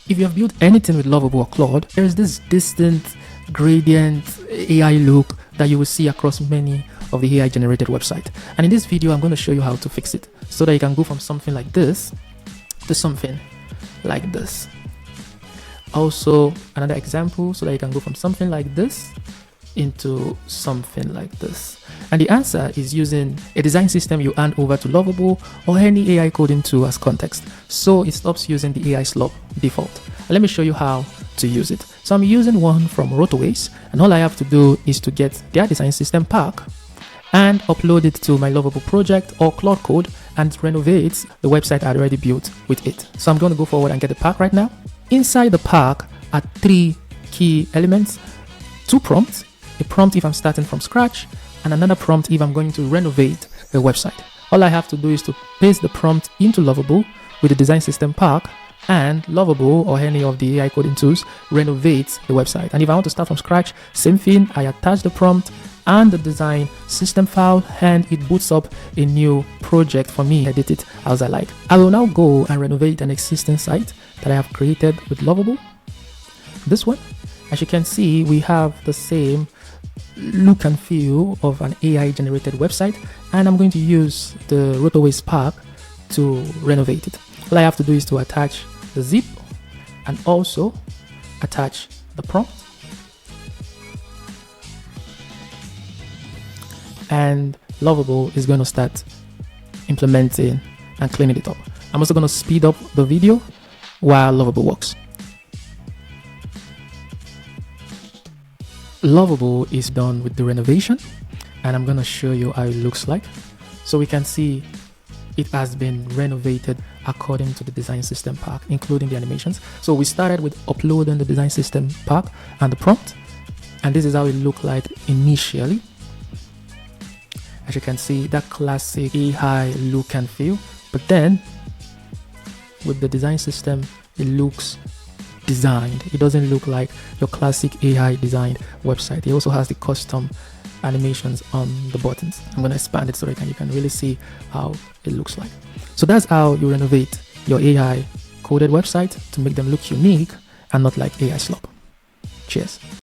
If you have built anything with Lovable or Claude, there is this distant gradient AI look that you will see across many of the AI generated website. And in this video, I'm going to show you how to fix it so that you can go from something like this to something like this. Also, another example so that you can go from something like this into something like this. And the answer is using a design system you hand over to Lovable or any AI coding tool as context, so it stops using the AI Slop default. Let me show you how to use it. So I'm using one from Renovate, and all I have to do is to get their design system pack and upload it to my Lovable project or Claude code, and it renovates the website I already built with it. So I'm going to go forward and get the pack right now. Inside the pack are 3 key elements: 2 prompts, a prompt if I'm starting from scratch, and another prompt if I'm going to renovate the website. All I have to do is to paste the prompt into Lovable with the design system pack, and Lovable or any of the AI coding tools renovates the website. And if I want to start from scratch, same thing, I attach the prompt and the design system file, and it boots up a new project for me. Edit it as I like. I will now go and renovate an existing site that I have created with Lovable. This one, as you can see, we have the same look and feel of an AI generated website, and I'm going to use the Renovate pack to renovate it. All I have to do is to attach the zip and also attach the prompt, and Lovable is going to start implementing and cleaning it up. I'm also going to speed up the video while Lovable works. Lovable is done with the renovation, and I'm going to show you how it looks like. So we can see it has been renovated according to the design system pack, including the animations. So we started with uploading the design system pack and the prompt, and this is how it looked like initially. As you can see, that classic AI look and feel, but then with the design system, it looks designed. It doesn't look like your classic AI designed website. It also has the custom animations on the buttons. I'm going to expand it so you can really see how it looks like. So that's how you renovate your AI coded website to make them look unique and not like AI Slop. Cheers.